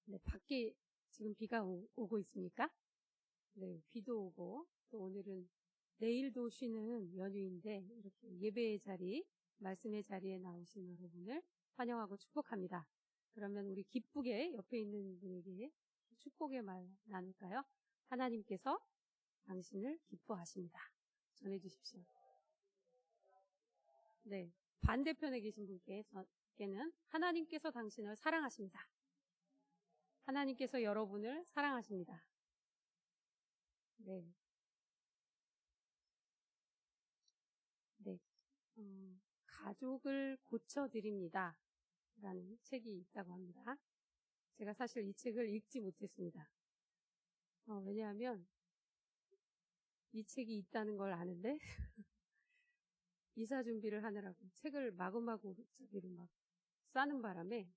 네, 밖에 지금 비가 오고 있습니까? 네, 비도 오고, 또 오늘은 내일도 쉬는 연휴인데, 이렇게 예배의 자리, 말씀의 자리에 나오신 여러분을 환영하고 축복합니다. 그러면 우리 기쁘게 옆에 있는 분에게 축복의 말 나눌까요? 하나님께서 당신을 기뻐하십니다. 전해주십시오. 네, 반대편에 계신 분께는 하나님께서 당신을 사랑하십니다. 하나님께서 여러분을 사랑하십니다. 네. 네. 가족을 고쳐드립니다. 라는 책이 있다고 합니다. 제가 사실 이 책을 읽지 못했습니다. 왜냐하면 이 책이 있다는 걸 아는데 이사 준비를 하느라고 책을 마구마구 저기로 막 싸는 바람에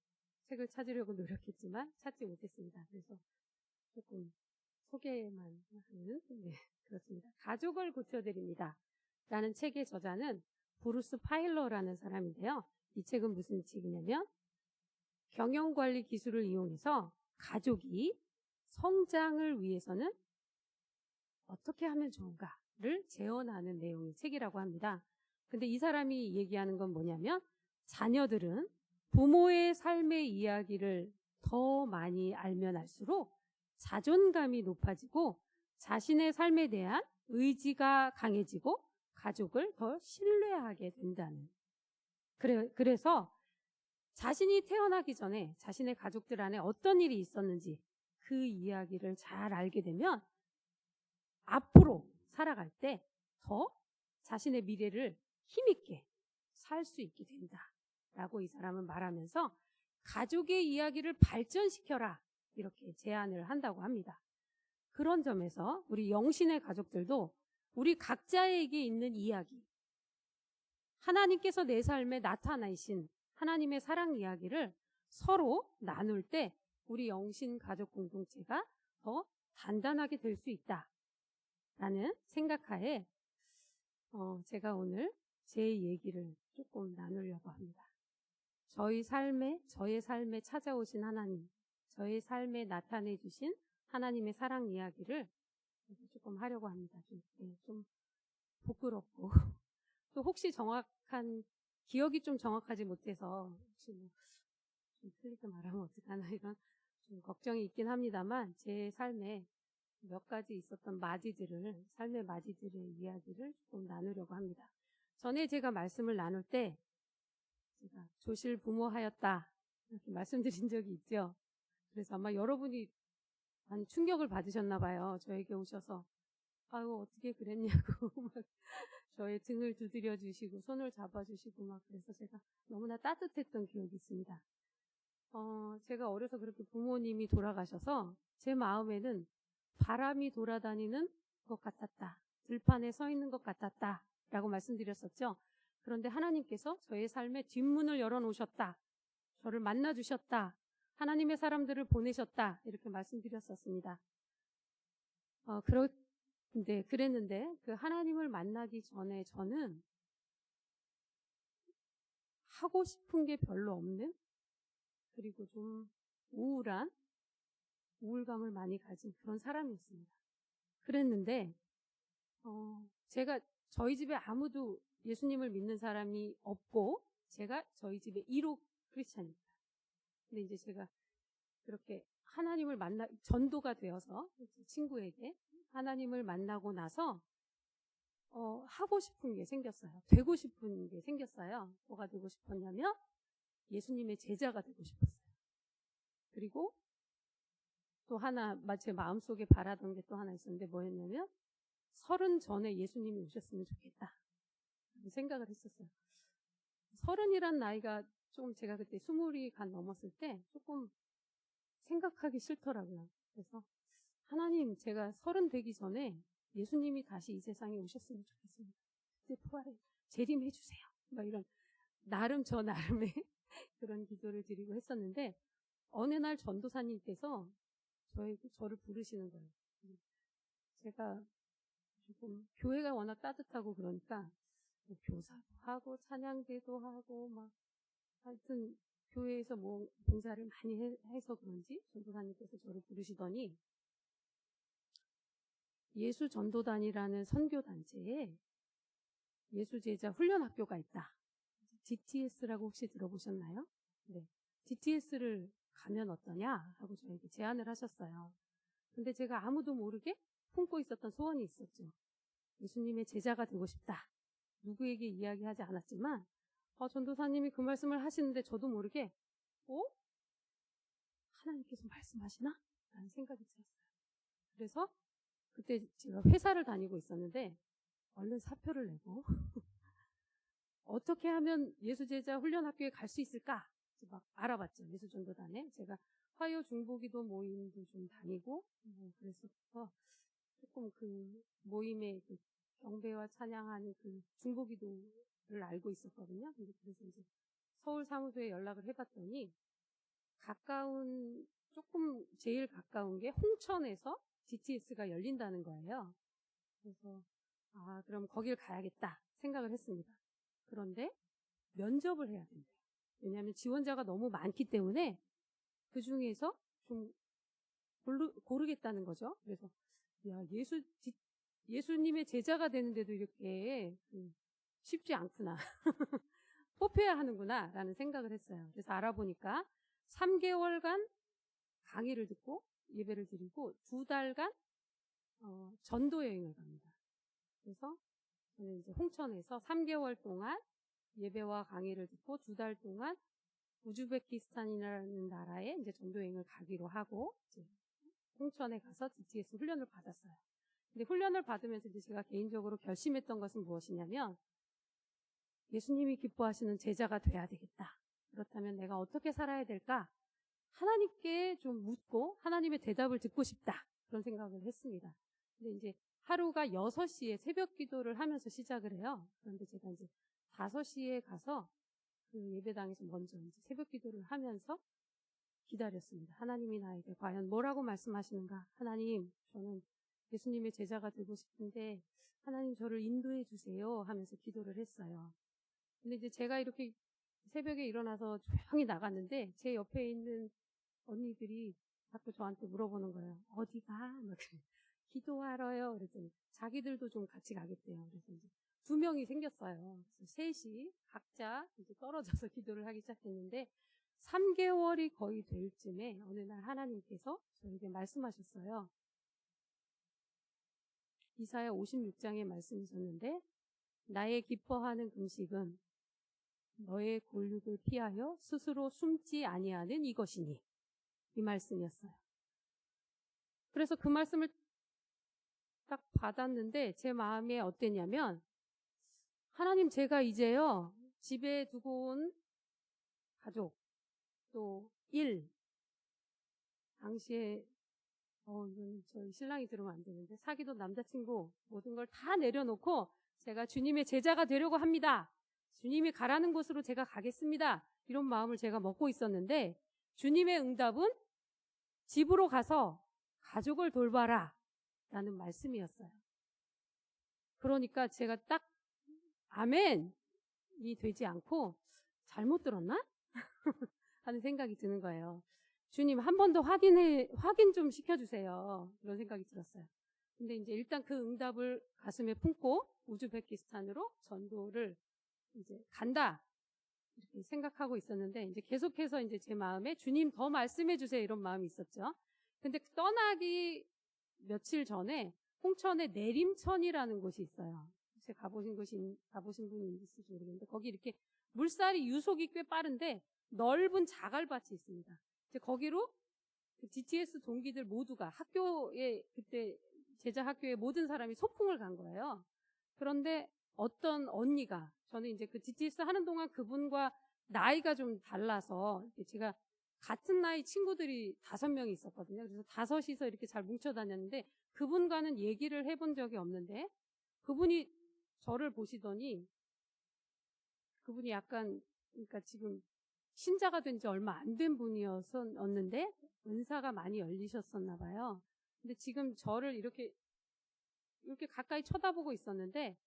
책을 찾으려고 노력했지만 찾지 못했습니다. 그래서 조금 소개만 하는, 네, 그렇습니다. 가족을 고쳐드립니다. 라는 책의 저자는 브루스 파일러라는 사람인데요. 이 책은 무슨 책이냐면 경영관리 기술을 이용해서 가족이 성장을 위해서는 어떻게 하면 좋은가를 재현하는 내용의 책이라고 합니다. 근데 이 사람이 얘기하는 건 뭐냐면 자녀들은 부모의 삶의 이야기를 더 많이 알면 알수록 자존감이 높아지고 자신의 삶에 대한 의지가 강해지고 가족을 더 신뢰하게 된다는. 그래서 자신이 태어나기 전에 자신의 가족들 안에 어떤 일이 있었는지 그 이야기를 잘 알게 되면 앞으로 살아갈 때 더 자신의 미래를 힘있게 살 수 있게 된다. 라고 이 사람은 말하면서 가족의 이야기를 발전시켜라. 이렇게 제안을 한다고 합니다. 그런 점에서 우리 영신의 가족들도 우리 각자에게 있는 이야기, 하나님께서 내 삶에 나타나신 하나님의 사랑 이야기를 서로 나눌 때 우리 영신 가족 공동체가 더 단단하게 될 수 있다라는 생각하에 제가 오늘 제 얘기를 조금 나누려고 합니다. 저의 삶에 찾아오신 하나님, 저의 삶에 나타내 주신 하나님의 사랑 이야기를 조금 하려고 합니다. 좀 부끄럽고 또 혹시 기억이 좀 정확하지 못해서 혹시 좀 틀리게 말하면 어떡하나 이런 좀 걱정이 있긴 합니다만 제 삶에 몇 가지 있었던 삶의 맞이들의 이야기를 조금 나누려고 합니다. 전에 제가 말씀을 나눌 때 제가 조실 부모하였다 이렇게 말씀드린 적이 있죠. 그래서 아마 여러분이 많이 충격을 받으셨나 봐요. 저에게 오셔서 아유 어떻게 그랬냐고 막 저의 등을 두드려 주시고 손을 잡아 주시고 막 그래서 제가 너무나 따뜻했던 기억이 있습니다. 제가 어려서 그렇게 부모님이 돌아가셔서 제 마음에는 바람이 돌아다니는 것 같았다. 들판에 서 있는 것 같았다. 라고 말씀드렸었죠. 그런데 하나님께서 저의 삶에 뒷문을 열어놓으셨다. 저를 만나주셨다. 하나님의 사람들을 보내셨다. 이렇게 말씀드렸었습니다. 그랬는데 그 하나님을 만나기 전에 저는 하고 싶은 게 별로 없는 그리고 좀 우울감을 많이 가진 그런 사람이었습니다. 그랬는데 제가 저희 집에 아무도 예수님을 믿는 사람이 없고 제가 저희 집에 1호 크리스찬입니다. 근데 이제 제가 그렇게 하나님을 전도가 되어서 친구에게 하나님을 만나고 나서 하고 싶은 게 생겼어요. 되고 싶은 게 생겼어요. 뭐가 되고 싶었냐면 예수님의 제자가 되고 싶었어요. 그리고 또 하나 제 마음속에 바라던 게 또 하나 있었는데 뭐였냐면 30 전에 예수님이 오셨으면 좋겠다 생각을 했었어요. 30이란 나이가 좀 제가 그때 20이 간 넘었을 때 조금 생각하기 싫더라고요. 그래서 하나님 제가 30 되기 전에 예수님이 다시 이 세상에 오셨으면 좋겠습니다. 그때 부활에 재림해 주세요. 막 이런 저 나름의 그런 기도를 드리고 했었는데 어느 날 전도사님께서 저를 부르시는 거예요. 제가 조금 교회가 워낙 따뜻하고 그러니까 뭐 교사도 하고 찬양대도 하고 막 하여튼 교회에서 뭐 봉사를 많이 해서 그런지 전도사님께서 저를 부르시더니 예수전도단이라는 선교단체에 예수제자 훈련학교가 있다. DTS라고 혹시 들어보셨나요? 네. DTS를 가면 어떠냐 하고 저에게 제안을 하셨어요. 근데 제가 아무도 모르게 품고 있었던 소원이 있었죠. 예수님의 제자가 되고 싶다. 누구에게 이야기하지 않았지만 전도사님이 그 말씀을 하시는데 저도 모르게 하나님께서 말씀하시나? 라는 생각이 들었어요. 그래서 그때 제가 회사를 다니고 있었는데 얼른 사표를 내고 어떻게 하면 예수제자 훈련학교에 갈 수 있을까? 막 알아봤죠. 예수전도단에. 제가 화요 중보기도 모임도 좀 다니고 그래서 조금 그 모임의 그 경배와 찬양하는 그 중보기도를 알고 있었거든요. 근데 그래서 이제 서울 사무소에 연락을 해봤더니 조금 제일 가까운 게 홍천에서 DTS가 열린다는 거예요. 그래서 그럼 거길 가야겠다 생각을 했습니다. 그런데 면접을 해야 된대요. 왜냐하면 지원자가 너무 많기 때문에 그 중에서 좀 고르겠다는 거죠. 그래서 예수님의 제자가 되는데도 이렇게 쉽지 않구나. 뽑혀야 하는구나 라는 생각을 했어요. 그래서 알아보니까 3개월간 강의를 듣고 예배를 드리고 2달간 전도 여행을 갑니다. 그래서 저는 이제 홍천에서 3개월 동안 예배와 강의를 듣고 2달 동안 우즈베키스탄이라는 나라에 이제 전도 여행을 가기로 하고 이제 홍천에 가서 DTS 훈련을 받았어요. 근데 훈련을 받으면서 이제 제가 개인적으로 결심했던 것은 무엇이냐면 예수님이 기뻐하시는 제자가 돼야 되겠다. 그렇다면 내가 어떻게 살아야 될까? 하나님께 좀 묻고 하나님의 대답을 듣고 싶다. 그런 생각을 했습니다. 근데 이제 하루가 6시에 새벽 기도를 하면서 시작을 해요. 그런데 제가 이제 5시에 가서 그 예배당에서 먼저 이제 새벽 기도를 하면서 기다렸습니다. 하나님이 나에게 과연 뭐라고 말씀하시는가? 하나님, 저는 예수님의 제자가 되고 싶은데 하나님 저를 인도해 주세요 하면서 기도를 했어요. 근데 이제 제가 이렇게 새벽에 일어나서 조용히 나갔는데 제 옆에 있는 언니들이 자꾸 저한테 물어보는 거예요. 어디가? 막 기도하러요. 그랬더니 자기들도 좀 같이 가겠대요. 그래서 이제 2명이 생겼어요. 그래서 셋이 각자 이제 떨어져서 기도를 하기 시작했는데 3개월이 거의 될 쯤에 어느 날 하나님께서 저에게 말씀하셨어요. 이사야 56장의 말씀이셨는데 나의 기뻐하는 금식은 너의 골육을 피하여 스스로 숨지 아니하는 이것이니 이 말씀이었어요. 그래서 그 말씀을 딱 받았는데 제 마음이 어땠냐면 하나님 제가 이제요 집에 두고 온 가족 또 일 당시에 이건 저희 신랑이 들으면 안 되는데 사귀던 남자친구 모든 걸 다 내려놓고 제가 주님의 제자가 되려고 합니다. 주님이 가라는 곳으로 제가 가겠습니다. 이런 마음을 제가 먹고 있었는데 주님의 응답은 집으로 가서 가족을 돌봐라 라는 말씀이었어요. 그러니까 제가 딱 아멘이 되지 않고 잘못 들었나? 하는 생각이 드는 거예요. 주님 한 번 더 확인 좀 시켜주세요. 이런 생각이 들었어요. 근데 이제 일단 그 응답을 가슴에 품고 우즈베키스탄으로 전도를 이제 간다. 이렇게 생각하고 있었는데 이제 계속해서 이제 제 마음에 주님 더 말씀해 주세요. 이런 마음이 있었죠. 근데 떠나기 며칠 전에 홍천에 내림천이라는 곳이 있어요. 혹시 가보신 분이 있을지 모르겠는데 거기 이렇게 물살이 유속이 꽤 빠른데 넓은 자갈밭이 있습니다. 이제 거기로 DTS 동기들 모두가 학교에 그때 제자 학교에 모든 사람이 소풍을 간 거예요. 그런데 어떤 언니가 저는 이제 그 DTS 하는 동안 그분과 나이가 좀 달라서 제가 같은 나이 친구들이 5명이 있었거든요. 그래서 5이서 이렇게 잘 뭉쳐 다녔는데 그분과는 얘기를 해본 적이 없는데 그분이 저를 보시더니 그분이 약간 그러니까 지금 신자가 된 지 얼마 안 된 분이었는데 은사가 많이 열리셨었나 봐요. 근데 지금 저를 이렇게 가까이 쳐다보고 있었는데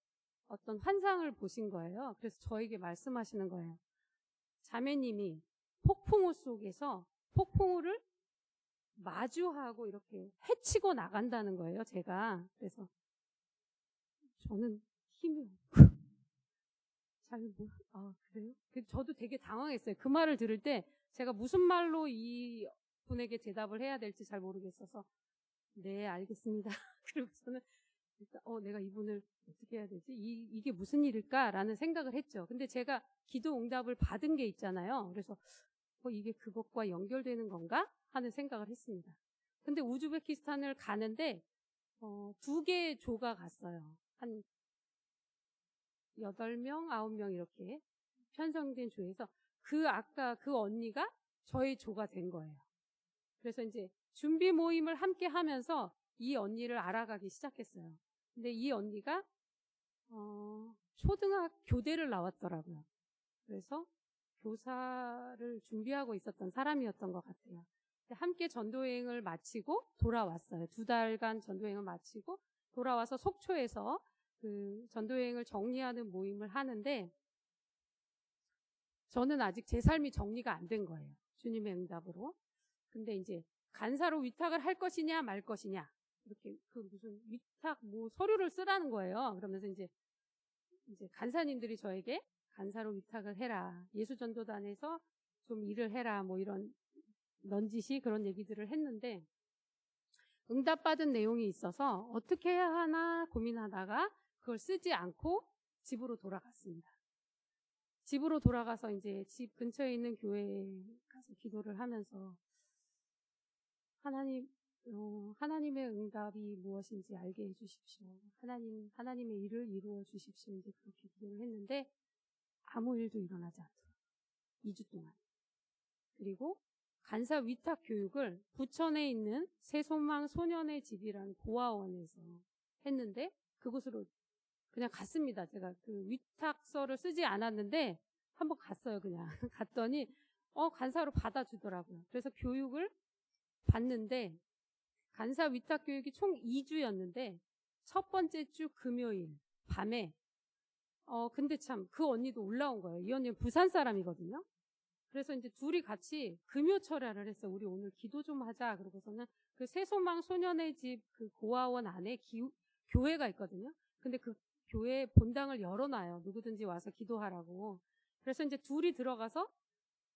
어떤 환상을 보신 거예요. 그래서 저에게 말씀하시는 거예요. 자매님이 폭풍우 속에서 폭풍우를 마주하고 이렇게 헤치고 나간다는 거예요, 제가. 그래서 저는 힘이 없고 그래요? 저도 되게 당황했어요. 그 말을 들을 때 제가 무슨 말로 이 분에게 대답을 해야 될지 잘 모르겠어서 네, 알겠습니다. 그리고 저는 일단 내가 이분을 어떻게 해야 되지? 이게 무슨 일일까라는 생각을 했죠. 근데 제가 기도 응답을 받은 게 있잖아요. 그래서 이게 그것과 연결되는 건가 하는 생각을 했습니다. 근데 우즈베키스탄을 가는데 2개의 조가 갔어요. 한 8명, 9명 이렇게 편성된 조에서 아까 그 언니가 저희 조가 된 거예요. 그래서 이제 준비 모임을 함께 하면서 이 언니를 알아가기 시작했어요. 근데 이 언니가 초등학교 교대를 나왔더라고요. 그래서 교사를 준비하고 있었던 사람이었던 것 같아요. 함께 전도여행을 마치고 돌아왔어요. 2달간 전도여행을 마치고 돌아와서 속초에서 그 전도여행을 정리하는 모임을 하는데 저는 아직 제 삶이 정리가 안 된 거예요. 주님의 응답으로. 근데 이제 간사로 위탁을 할 것이냐 말 것이냐 이렇게 무슨 위탁 서류를 쓰라는 거예요. 그러면서 이제 간사님들이 저에게 간사로 위탁을 해라. 예수전도단에서 좀 일을 해라. 이런 넌지시 그런 얘기들을 했는데 응답받은 내용이 있어서 어떻게 해야 하나 고민하다가 그걸 쓰지 않고 집으로 돌아갔습니다. 집으로 돌아가서 이제 집 근처에 있는 교회에 가서 기도를 하면서 하나님의 응답이 무엇인지 알게 해주십시오. 하나님의 일을 이루어 주십시오. 이제 그렇게 기도를 했는데 아무 일도 일어나지 않더라고요. 2주 동안. 그리고 간사 위탁 교육을 부천에 있는 새소망 소년의 집이라는 고아원에서 했는데 그곳으로 그냥 갔습니다. 제가 그 위탁서를 쓰지 않았는데 한번 갔어요. 그냥 갔더니 간사로 받아주더라고요. 그래서 교육을 받는데 간사 위탁 교육이 총 2주였는데 첫 번째 주 금요일 밤에 근데 참 그 언니도 올라온 거예요. 이 언니는 부산 사람이거든요. 그래서 이제 둘이 같이 금요 철야를 했어요. 우리 오늘 기도 좀 하자. 그러고서는 그 새소망 소년의 집 그 고아원 안에 교회가 있거든요. 근데 그 교회 본당을 열어놔요. 누구든지 와서 기도하라고. 그래서 이제 둘이 들어가서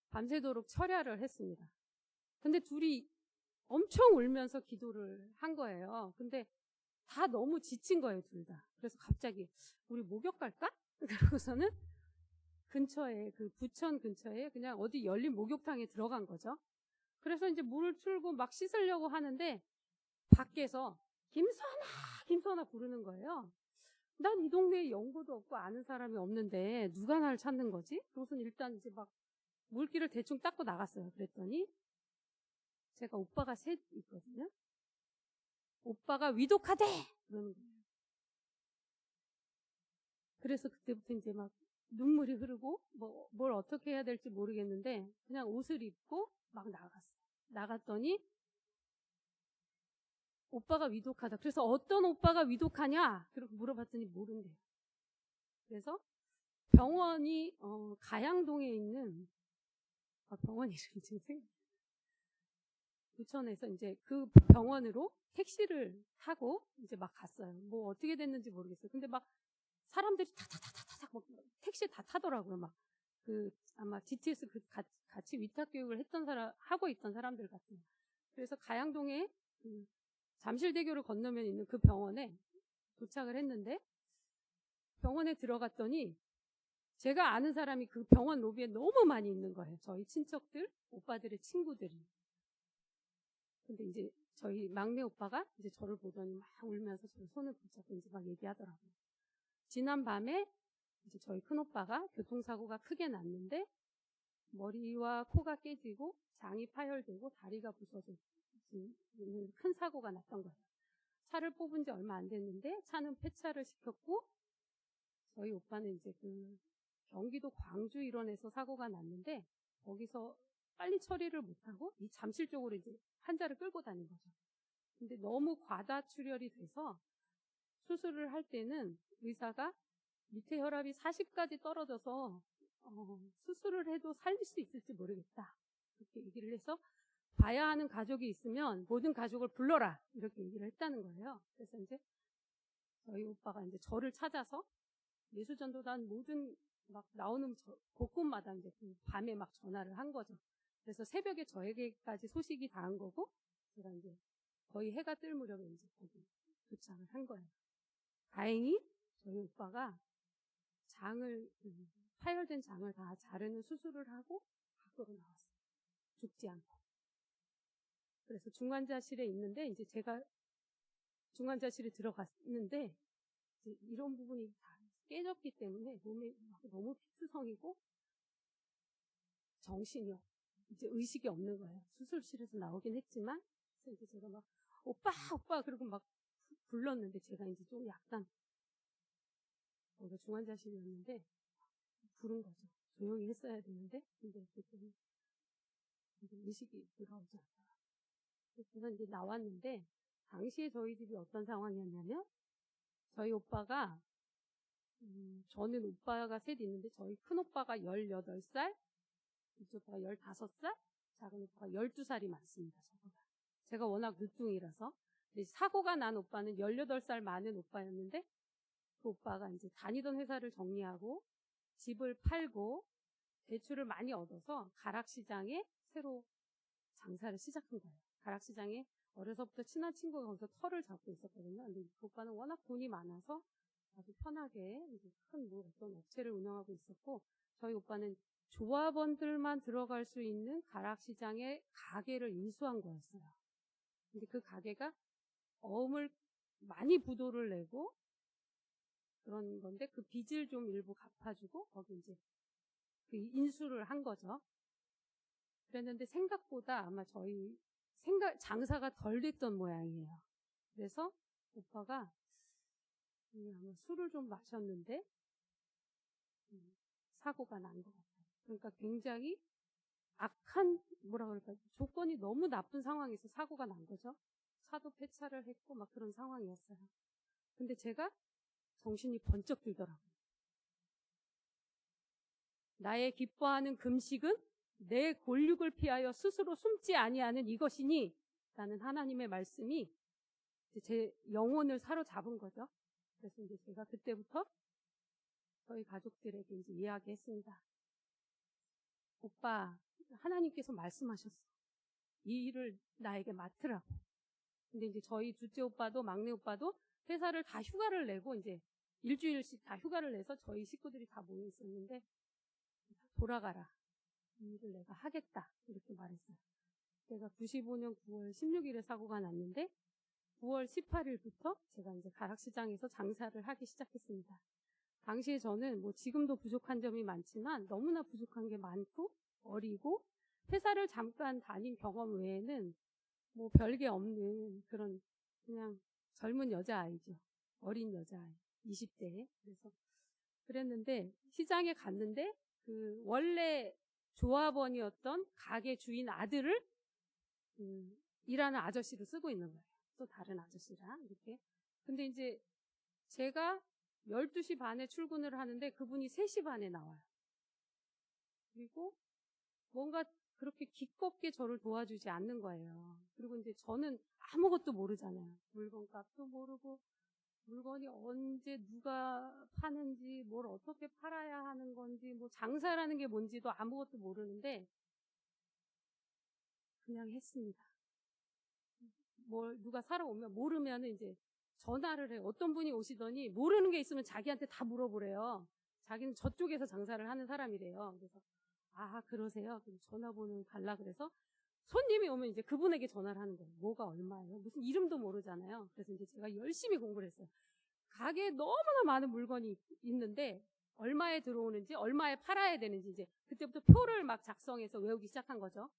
밤새도록 철야를 했습니다. 근데 둘이 엄청 울면서 기도를 한 거예요. 근데 다 너무 지친 거예요, 둘 다. 그래서 갑자기 우리 목욕 갈까? 그러고서는 근처에 부천 근처에 그냥 어디 열린 목욕탕에 들어간 거죠. 그래서 이제 물을 틀고 막 씻으려고 하는데 밖에서 김선아 부르는 거예요. 난 이 동네에 연고도 없고 아는 사람이 없는데 누가 나를 찾는 거지? 그래서 일단 이제 막 물기를 대충 닦고 나갔어요. 그랬더니 제가 오빠가 셋 있거든요. 오빠가 위독하대! 그러는 거예요. 그래서 그때부터 이제 막 눈물이 흐르고 뭘 어떻게 해야 될지 모르겠는데 그냥 옷을 입고 막 나갔어요. 나갔더니 오빠가 위독하다. 그래서 어떤 오빠가 위독하냐? 그렇게 물어봤더니 모른대요. 그래서 병원이 가양동에 있는 병원 이름이 지금 부천에서 이제 그 병원으로 택시를 타고 이제 막 갔어요. 뭐 어떻게 됐는지 모르겠어요. 근데 막 사람들이 타타타타타 막 택시 다 타더라고요. 막 아마 GTS 같이 위탁 교육을 하고 있던 사람들 같아요. 그래서 가양동에 잠실대교를 건너면 있는 그 병원에 도착을 했는데 병원에 들어갔더니 제가 아는 사람이 그 병원 로비에 너무 많이 있는 거예요. 저희 친척들, 오빠들의 친구들이. 근데 이제 저희 막내 오빠가 이제 저를 보더니 막 울면서 저 손을 붙잡고 이제 막 얘기하더라고요. 지난 밤에 이제 저희 큰 오빠가 교통사고가 크게 났는데 머리와 코가 깨지고 장이 파열되고 다리가 부서져 있는 큰 사고가 났던 거예요. 차를 뽑은 지 얼마 안 됐는데 차는 폐차를 시켰고 저희 오빠는 이제 경기도 광주 일원에서 사고가 났는데 거기서 빨리 처리를 못하고 이 잠실 쪽으로 이제 환자를 끌고 다닌 거죠. 근데 너무 과다출혈이 돼서 수술을 할 때는 의사가 밑에 혈압이 40까지 떨어져서 수술을 해도 살릴 수 있을지 모르겠다. 그렇게 얘기를 해서 봐야 하는 가족이 있으면 모든 가족을 불러라 이렇게 얘기를 했다는 거예요. 그래서 이제 저희 오빠가 이제 저를 찾아서 예수전도단 모든 막 나오는 곳곳마다 이제 그 밤에 막 전화를 한 거죠. 그래서 새벽에 저에게까지 소식이 닿은 거고, 제가 이제 거의 해가 뜰 무렵에 이제 거기 도착을 한 거예요. 다행히 저희 오빠가 파열된 장을 다 자르는 수술을 하고 밖으로 나왔어요. 죽지 않고. 그래서 중환자실에 있는데, 이제 제가 중환자실에 들어갔는데, 이제 이런 부분이 다 깨졌기 때문에 몸에 너무 피투성이고 정신이 이제 의식이 없는 거예요. 수술실에서 나오긴 했지만, 그래서 이제 제가 막 오빠 그러고 막 불렀는데, 제가 이제 좀 약간 중환자실이었는데 부른 거죠. 조용히 했어야 되는데, 근데 그때는 의식이 돌아오지 않더라고요. 그래서 이제 나왔는데, 당시에 저희 집이 어떤 상황이었냐면, 저희 오빠가 저는 오빠가 셋 있는데, 저희 큰 오빠가 18살, 이쪽 오빠가 15살, 작은 오빠가 12살이 많습니다. 제가 워낙 늦둥이라서. 사고가 난 오빠는 18살 많은 오빠였는데, 그 오빠가 이제 다니던 회사를 정리하고 집을 팔고 대출을 많이 얻어서 가락시장에 새로 장사를 시작한 거예요. 가락시장에 어려서부터 친한 친구가 거기서 터를 잡고 있었거든요. 근데 그 오빠는 워낙 돈이 많아서 아주 편하게 이제 큰 어떤 업체를 운영하고 있었고, 저희 오빠는 조합원들만 들어갈 수 있는 가락시장에 가게를 인수한 거였어요. 근데 그 가게가 어음을 많이 부도를 내고 그런 건데, 그 빚을 좀 일부 갚아주고 거기 이제 그 인수를 한 거죠. 그랬는데 생각보다 아마 장사가 덜 됐던 모양이에요. 그래서 오빠가 아마 술을 좀 마셨는데 사고가 난 것 같아요. 그러니까 굉장히 악한, 뭐라 그럴까, 조건이 너무 나쁜 상황에서 사고가 난 거죠. 차도 폐차를 했고 막 그런 상황이었어요. 근데 제가 정신이 번쩍 들더라고요. 나의 기뻐하는 금식은 내 골육을 피하여 스스로 숨지 아니하는 이것이니, 라는 하나님의 말씀이 제 영혼을 사로잡은 거죠. 그래서 이제 제가 그때부터 저희 가족들에게 이제 이야기했습니다. 오빠, 하나님께서 말씀하셨어. 이 일을 나에게 맡으라고. 근데 이제 저희 둘째 오빠도 막내 오빠도 회사를 다 휴가를 내고 이제 일주일씩 다 휴가를 내서 저희 식구들이 다 모여 있었는데, 돌아가라. 이 일을 내가 하겠다. 이렇게 말했어요. 제가 95년 9월 16일에 사고가 났는데 9월 18일부터 제가 이제 가락시장에서 장사를 하기 시작했습니다. 당시에 저는 뭐 지금도 부족한 점이 많지만 너무나 부족한 게 많고 어리고 회사를 잠깐 다닌 경험 외에는 뭐 별게 없는 그런 그냥 젊은 여자아이죠. 어린 여자아이. 20대. 그래서 그랬는데 시장에 갔는데 그 원래 조합원이었던 가게 주인 아들을 일하는 아저씨로 쓰고 있는 거예요. 또 다른 아저씨랑 이렇게. 근데 이제 제가 12시 반에 출근을 하는데 그분이 3시 반에 나와요. 그리고 뭔가 그렇게 기껍게 저를 도와주지 않는 거예요. 그리고 이제 저는 아무것도 모르잖아요. 물건값도 모르고 물건이 언제 누가 파는지 뭘 어떻게 팔아야 하는 건지 뭐 장사라는 게 뭔지도 아무것도 모르는데 그냥 했습니다. 뭘 누가 사러 오면 모르면 이제 전화를 해요. 어떤 분이 오시더니 모르는 게 있으면 자기한테 다 물어보래요. 자기는 저쪽에서 장사를 하는 사람이래요. 그래서 아 그러세요? 그럼 전화번호 달라 그래서 손님이 오면 이제 그분에게 전화를 하는 거예요. 뭐가 얼마예요? 무슨 이름도 모르잖아요. 그래서 이제 제가 열심히 공부를 했어요. 가게에 너무나 많은 물건이 있는데 얼마에 들어오는지 얼마에 팔아야 되는지 이제 그때부터 표를 막 작성해서 외우기 시작한 거죠.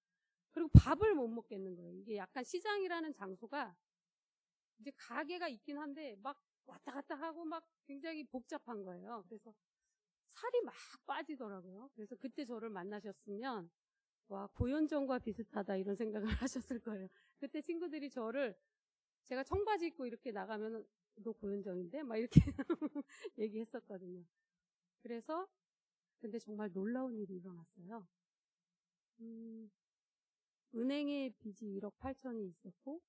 그리고 밥을 못 먹겠는 거예요. 이게 약간 시장이라는 장소가 이제 가게가 있긴 한데 막 왔다 갔다 하고 막 굉장히 복잡한 거예요. 그래서 살이 막 빠지더라고요. 그래서 그때 저를 만나셨으면 와 고현정과 비슷하다 이런 생각을 하셨을 거예요. 그때 친구들이 제가 청바지 입고 이렇게 나가면 너 고현정인데? 막 이렇게 얘기했었거든요. 그래서 근데 정말 놀라운 일이 일어났어요. 은행에 빚이 1억 8천이 있었고,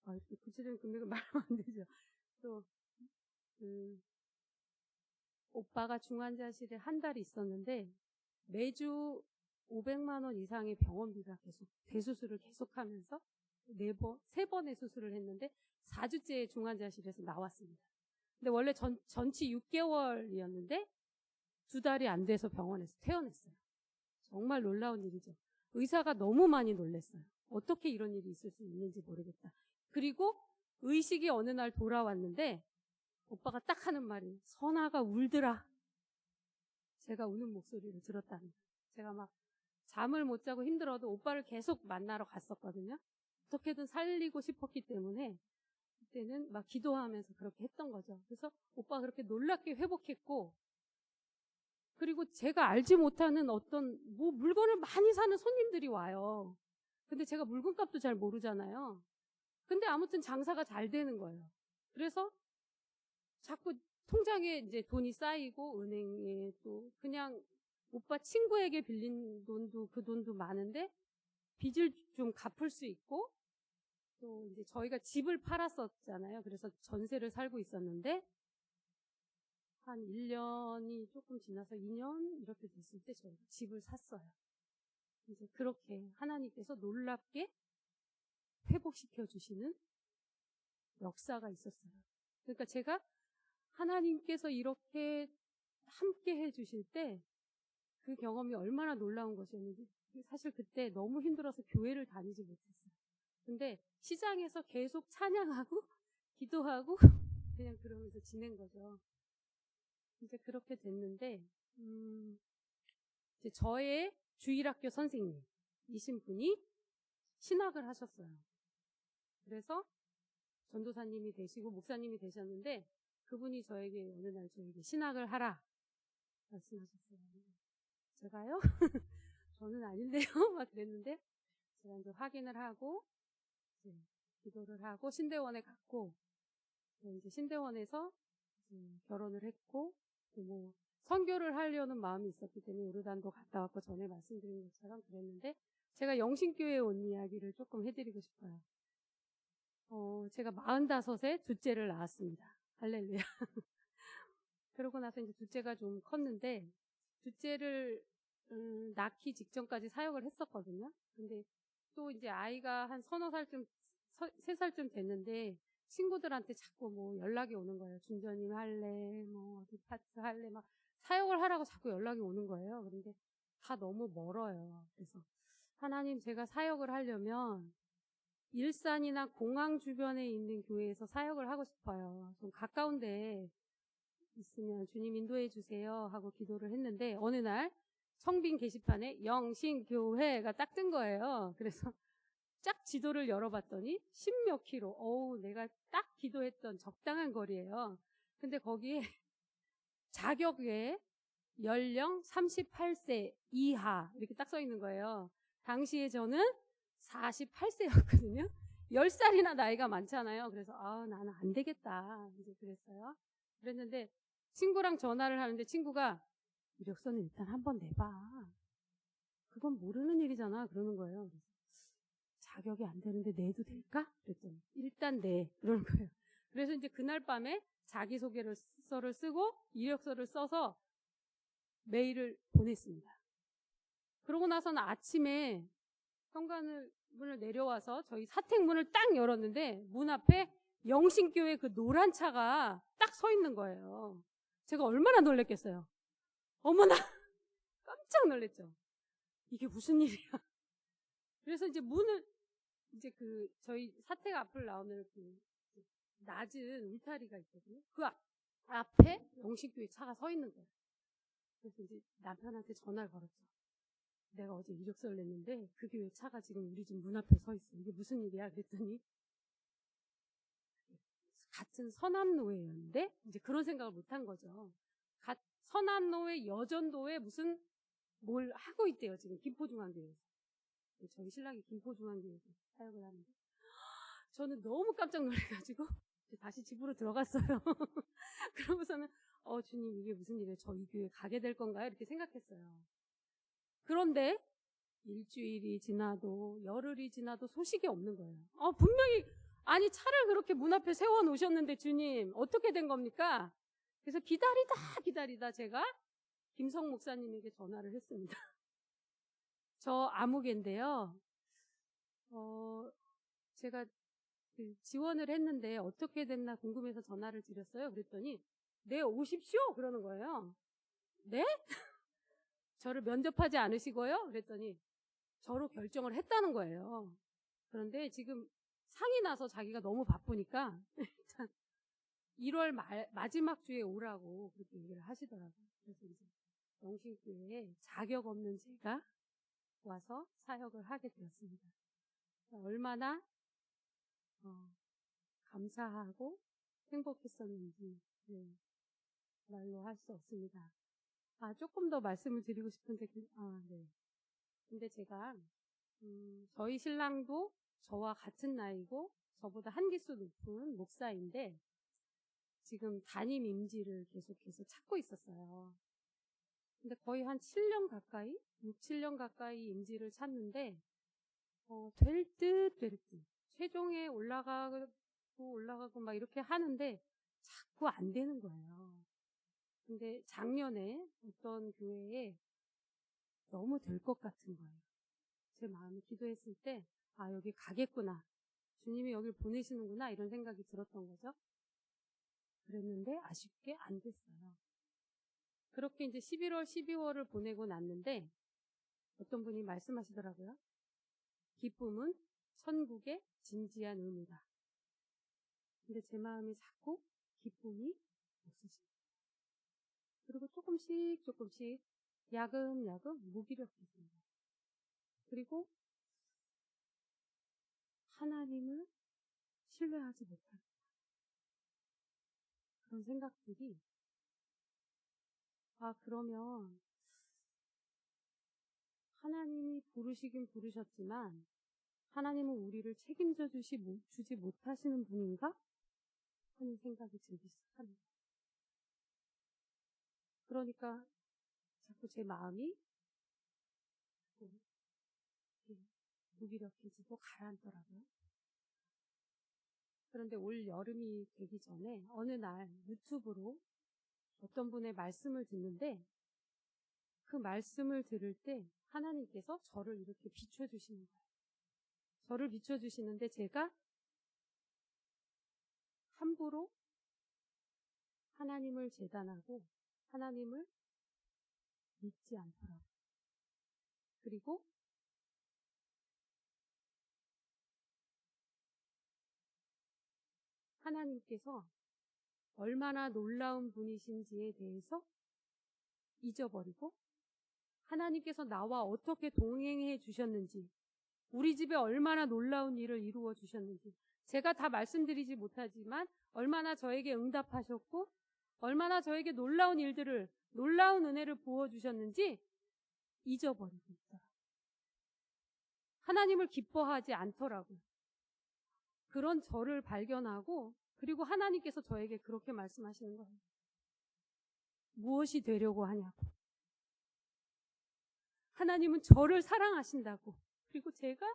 이렇게 구체적인 금액을 말하면 안 되죠. 또, 오빠가 중환자실에 한 달 있었는데, 매주 500만 원 이상의 병원비가 계속, 대수술을 계속하면서 3번의 수술을 했는데, 4주째 중환자실에서 나왔습니다. 근데 원래 전치 6개월이었는데, 2달이 안 돼서 병원에서 퇴원했어요. 정말 놀라운 일이죠. 의사가 너무 많이 놀랐어요. 어떻게 이런 일이 있을 수 있는지 모르겠다. 그리고 의식이 어느 날 돌아왔는데 오빠가 딱 하는 말이 선아가 울더라. 제가 우는 목소리를 들었다는 거예요. 제가 막 잠을 못 자고 힘들어도 오빠를 계속 만나러 갔었거든요. 어떻게든 살리고 싶었기 때문에 그때는 막 기도하면서 그렇게 했던 거죠. 그래서 오빠가 그렇게 놀랍게 회복했고, 그리고 제가 알지 못하는 어떤 물건을 많이 사는 손님들이 와요. 근데 제가 물건값도 잘 모르잖아요. 근데 아무튼 장사가 잘 되는 거예요. 그래서 자꾸 통장에 이제 돈이 쌓이고, 은행에 또 그냥 오빠 친구에게 빌린 돈도 그 돈도 많은데 빚을 좀 갚을 수 있고, 또 이제 저희가 집을 팔았었잖아요. 그래서 전세를 살고 있었는데 한 1년이 조금 지나서 2년 이렇게 됐을 때 저희가 집을 샀어요. 이제 그렇게 하나님께서 놀랍게 회복시켜 주시는 역사가 있었어요. 그러니까 제가 하나님께서 이렇게 함께 해 주실 때 그 경험이 얼마나 놀라운 것이었는지, 사실 그때 너무 힘들어서 교회를 다니지 못했어요. 근데 시장에서 계속 찬양하고 기도하고 그냥 그러면서 지낸 거죠. 이제 그렇게 됐는데, 이제 저의 주일학교 선생님이신 분이 신학을 하셨어요. 그래서 전도사님이 되시고 목사님이 되셨는데, 그분이 저에게 어느 날 저에게 신학을 하라 말씀하셨어요. 제가요? 저는 아닌데요? 막 그랬는데, 제가 이제 확인을 하고, 이제 기도를 하고, 신대원에 갔고, 이제 신대원에서 이제 결혼을 했고, 뭐, 선교를 하려는 마음이 있었기 때문에 요르단도 갔다 왔고, 전에 말씀드린 것처럼 그랬는데, 제가 영신교회에 온 이야기를 조금 해드리고 싶어요. 제가 45에 둘째를 낳았습니다. 할렐루야. 그러고 나서 이제 둘째가 좀 컸는데, 둘째를 낳기 직전까지 사역을 했었거든요. 근데 또 이제 아이가 한 서너 살쯤, 3살쯤 됐는데 친구들한테 자꾸 뭐 연락이 오는 거예요. 준전님 할래, 뭐 어디 파트 할래, 막 사역을 하라고 자꾸 연락이 오는 거예요. 그런데 다 너무 멀어요. 그래서 하나님, 제가 사역을 하려면 일산이나 공항 주변에 있는 교회에서 사역을 하고 싶어요. 좀 가까운데 있으면 주님 인도해 주세요 하고 기도를 했는데, 어느 날 성빈 게시판에 영신교회가 딱 뜬 거예요. 그래서 쫙 지도를 열어봤더니 10몇 킬로, 내가 딱 기도했던 적당한 거리예요. 근데 거기에 자격 외에 연령 38세 이하 이렇게 딱 써 있는 거예요. 당시에 저는 48세였거든요. 10살이나 나이가 많잖아요. 그래서 나는 안 되겠다 이제 그랬어요. 그랬는데 친구랑 전화를 하는데 친구가 이력서는 일단 한번 내봐. 그건 모르는 일이잖아. 그러는 거예요. 자격이 안 되는데 내도 될까? 그랬더니 일단 내. 그러는 거예요. 그래서 이제 그날 밤에 자기소개서를 쓰고 이력서를 써서 메일을 보냈습니다. 그러고 나서는 아침에 현관문을 내려와서 저희 사택문을 딱 열었는데 문 앞에 영신교회 그 노란 차가 딱 서 있는 거예요. 제가 얼마나 놀랬겠어요. 어머나! 깜짝 놀랐죠. 이게 무슨 일이야. 그래서 이제 문을, 이제 저희 사택 앞을 나오면 낮은 울타리가 있거든요. 그 앞에 영신교회 차가 서 있는 거예요. 그래서 이제 남편한테 전화를 걸었죠. 내가 어제 이력서를 냈는데 그 교회 차가 지금 우리 집 문 앞에 서 있어. 이게 무슨 일이야? 그랬더니 같은 서남노회였는데 이제 그런 생각을 못한 거죠. 서남노회 여전도에 무슨 뭘 하고 있대요. 지금 김포중앙교회에서. 저희 신랑이 김포중앙교회에서 사역을 하는데 저는 너무 깜짝 놀라가지고 다시 집으로 들어갔어요. 그러고서는 주님, 이게 무슨 일이에요? 저 이 교회 가게 될 건가요? 이렇게 생각했어요. 그런데 일주일이 지나도 열흘이 지나도 소식이 없는 거예요. 분명히 아니 차를 그렇게 문 앞에 세워 놓으셨는데 주님 어떻게 된 겁니까? 그래서 기다리다 제가 김성 목사님에게 전화를 했습니다. 저 아무개인데요. 제가 그 지원을 했는데 어떻게 됐나 궁금해서 전화를 드렸어요. 그랬더니 네 오십시오 그러는 거예요. 네? 저를 면접하지 않으시고요? 그랬더니 저로 결정을 했다는 거예요. 그런데 지금 상이 나서 자기가 너무 바쁘니까 일단 1월 마지막 주에 오라고 그렇게 얘기를 하시더라고요. 그래서 이제 영신교회에 자격 없는 제가 와서 사역을 하게 되었습니다. 얼마나 감사하고 행복했었는지 말로 할 수 없습니다. 조금 더 말씀을 드리고 싶은데 네. 근데 제가 저희 신랑도 저와 같은 나이고 저보다 한 기수 높은 목사인데 지금 담임 임지를 계속해서 찾고 있었어요. 근데 거의 한 7년 가까이 6, 7년 가까이 임지를 찾는데 될 듯 최종에 올라가고 막 이렇게 하는데 자꾸 안 되는 거예요. 근데 작년에 어떤 교회에 너무 될 것 같은 거예요. 제 마음이 기도했을 때 여기 가겠구나. 주님이 여길 보내시는구나 이런 생각이 들었던 거죠. 그랬는데 아쉽게 안 됐어요. 그렇게 이제 11월, 12월을 보내고 났는데 어떤 분이 말씀하시더라고요. 기쁨은 천국의 진지한 의무다. 근데 제 마음이 자꾸 기쁨이 없으십니다. 그리고 조금씩 야금야금 무기력해집니다. 그리고 하나님을 신뢰하지 못합니다. 그런 생각들이 그러면 하나님이 부르시긴 부르셨지만 하나님은 우리를 책임져 주지 못하시는 분인가? 하는 생각이 들기 시작합니다. 그러니까 자꾸 제 마음이 무기력해지고 가라앉더라고요. 그런데 올 여름이 되기 전에 어느 날 유튜브로 어떤 분의 말씀을 듣는데 그 말씀을 들을 때 하나님께서 저를 이렇게 비춰주시는 거예요. 저를 비춰주시는데 제가 함부로 하나님을 재단하고 하나님을 믿지 않더라고요. 그리고 하나님께서 얼마나 놀라운 분이신지에 대해서 잊어버리고 하나님께서 나와 어떻게 동행해 주셨는지 우리 집에 얼마나 놀라운 일을 이루어 주셨는지 제가 다 말씀드리지 못하지만 얼마나 저에게 응답하셨고 얼마나 저에게 놀라운 은혜를 부어주셨는지 잊어버리고 있더라고요. 하나님을 기뻐하지 않더라고요. 그런 저를 발견하고 그리고 하나님께서 저에게 그렇게 말씀하시는 거예요. 무엇이 되려고 하냐고. 하나님은 저를 사랑하신다고. 그리고 제가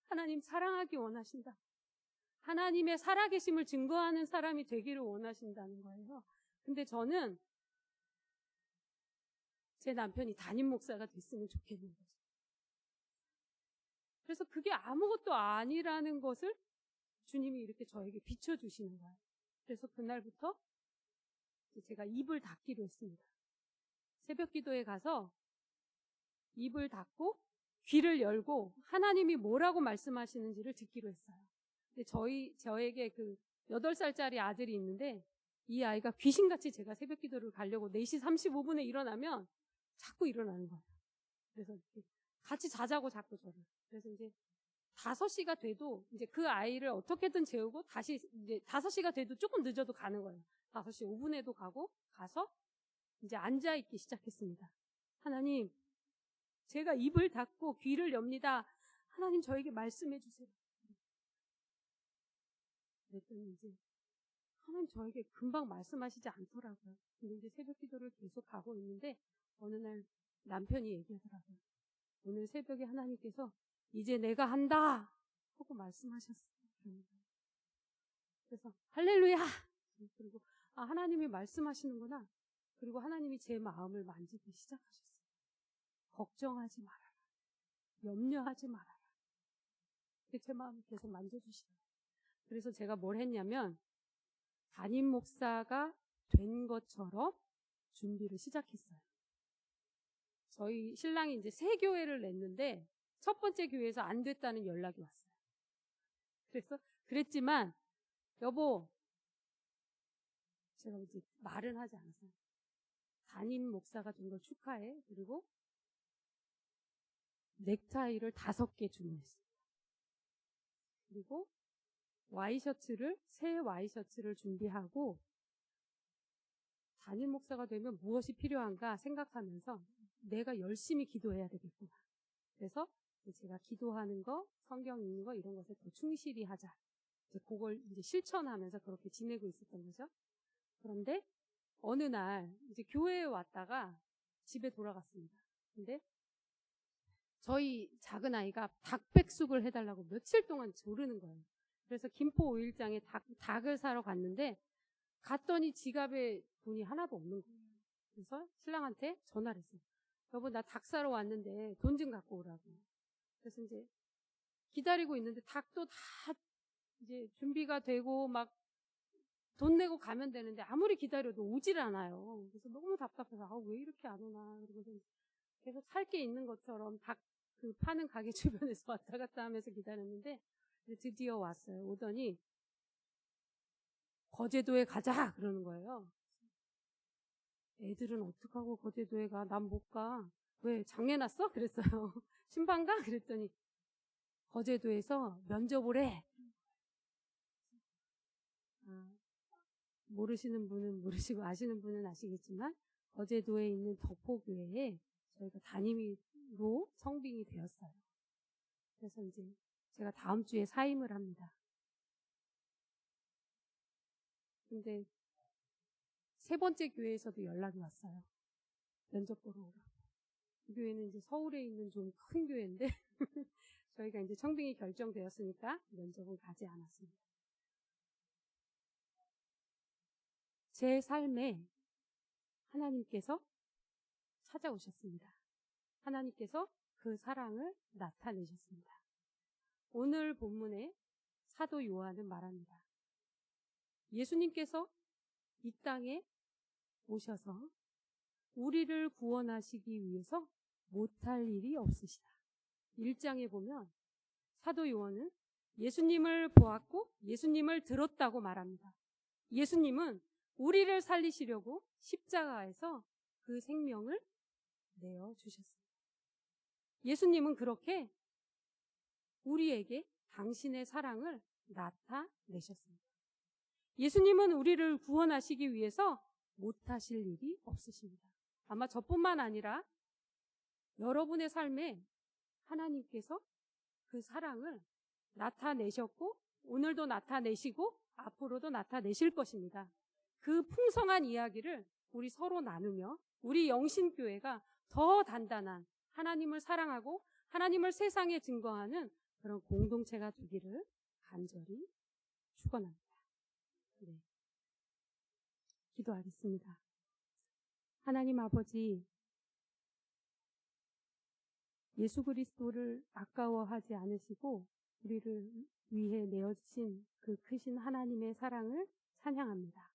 하나님 사랑하기 원하신다. 하나님의 살아계심을 증거하는 사람이 되기를 원하신다는 거예요. 근데 저는 제 남편이 담임 목사가 됐으면 좋겠는 거죠. 그래서 그게 아무것도 아니라는 것을 주님이 이렇게 저에게 비춰주시는 거예요. 그래서 그날부터 제가 입을 닫기로 했습니다. 새벽 기도에 가서 입을 닫고 귀를 열고 하나님이 뭐라고 말씀하시는지를 듣기로 했어요. 근데 저에게 그 8살짜리 아들이 있는데 이 아이가 귀신같이 제가 새벽 기도를 가려고 4시 35분에 일어나면 자꾸 일어나는 거예요. 그래서 같이 자자고 자꾸 저를. 그래서 이제 5시가 돼도 이제 그 아이를 어떻게든 재우고 다시 이제 5시가 돼도 조금 늦어도 가는 거예요. 5시 5분에도 가서 이제 앉아있기 시작했습니다. 하나님, 제가 입을 닫고 귀를 엽니다. 하나님 저에게 말씀해 주세요. 그랬더니 이제 하나님 저에게 금방 말씀하시지 않더라고요. 근데 이제 새벽 기도를 계속 가고 있는데 어느 날 남편이 얘기하더라고요. 오늘 새벽에 하나님께서 이제 내가 한다 하고 말씀하셨어요. 그래서 할렐루야. 그리고 하나님이 말씀하시는구나. 그리고 하나님이 제 마음을 만지기 시작하셨어요. 걱정하지 말아라. 염려하지 말아라. 제 마음을 계속 만져주시더라고요. 그래서 제가 뭘 했냐면 담임 목사가 된 것처럼 준비를 시작했어요. 저희 신랑이 이제 새 교회를 냈는데 첫 번째 교회에서 안 됐다는 연락이 왔어요. 그래서 그랬지만 여보, 제가 이제 말은 하지 않았어요. 담임 목사가 된 걸 축하해. 그리고 넥타이를 5개 주문했습니다. 그리고 새 와이셔츠를 준비하고 담임 목사가 되면 무엇이 필요한가 생각하면서 내가 열심히 기도해야 되겠구나. 그래서 제가 기도하는 거, 성경 읽는 거 이런 것에 더 충실히 하자. 그걸 이제 실천하면서 그렇게 지내고 있었던 거죠. 그런데 어느 날 이제 교회에 왔다가 집에 돌아갔습니다. 근데 저희 작은 아이가 닭백숙을 해달라고 며칠 동안 조르는 거예요. 그래서 김포 5일장에 닭을 사러 갔는데 갔더니 지갑에 돈이 하나도 없는 거예요. 그래서 신랑한테 전화를 했어요. 여보, 나 닭 사러 왔는데 돈 좀 갖고 오라고. 그래서 이제 기다리고 있는데 닭도 다 이제 준비가 되고 막 돈 내고 가면 되는데 아무리 기다려도 오질 않아요. 그래서 너무 답답해서 왜 이렇게 안 오나. 그리고 계속 살 게 있는 것처럼 닭 그 파는 가게 주변에서 왔다 갔다 하면서 기다렸는데 드디어 왔어요. 오더니 거제도에 가자 그러는 거예요. 애들은 어떡하고 거제도에 가? 난 못 가. 왜? 장례 났어? 그랬어요. 신방 가? 그랬더니 거제도에서 면접을 해. 모르시는 분은 모르시고 아시는 분은 아시겠지만 거제도에 있는 덕포교회에 저희가 담임으로 성빙이 되었어요. 그래서 이제 제가 다음 주에 사임을 합니다. 근데 3번째 교회에서도 연락이 왔어요. 면접 보러 오라고. 그 교회는 이제 서울에 있는 좀 큰 교회인데 저희가 이제 청빙이 결정되었으니까 면접은 가지 않았습니다. 제 삶에 하나님께서 찾아오셨습니다. 하나님께서 그 사랑을 나타내셨습니다. 오늘 본문에 사도 요한은 말합니다. 예수님께서 이 땅에 오셔서 우리를 구원하시기 위해서 못할 일이 없으시다. 1장에 보면 사도 요한은 예수님을 보았고 예수님을 들었다고 말합니다. 예수님은 우리를 살리시려고 십자가에서 그 생명을 내어주셨습니다. 예수님은 그렇게 우리에게 당신의 사랑을 나타내셨습니다. 예수님은 우리를 구원하시기 위해서 못하실 일이 없으십니다. 아마 저뿐만 아니라 여러분의 삶에 하나님께서 그 사랑을 나타내셨고 오늘도 나타내시고 앞으로도 나타내실 것입니다. 그 풍성한 이야기를 우리 서로 나누며 우리 영신교회가 더 단단한 하나님을 사랑하고 하나님을 세상에 증거하는 그런 공동체가 되기를 간절히 축원합니다. 네. 기도하겠습니다. 하나님 아버지, 예수 그리스도를 아까워하지 않으시고 우리를 위해 내어주신 그 크신 하나님의 사랑을 찬양합니다.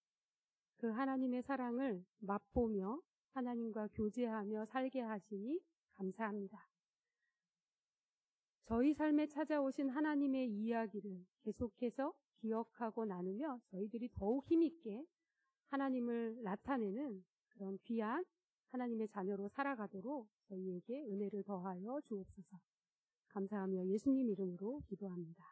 그 하나님의 사랑을 맛보며 하나님과 교제하며 살게 하시니 감사합니다. 저희 삶에 찾아오신 하나님의 이야기를 계속해서 기억하고 나누며 저희들이 더욱 힘있게 하나님을 나타내는 그런 귀한 하나님의 자녀로 살아가도록 저희에게 은혜를 더하여 주옵소서. 감사하며 예수님 이름으로 기도합니다.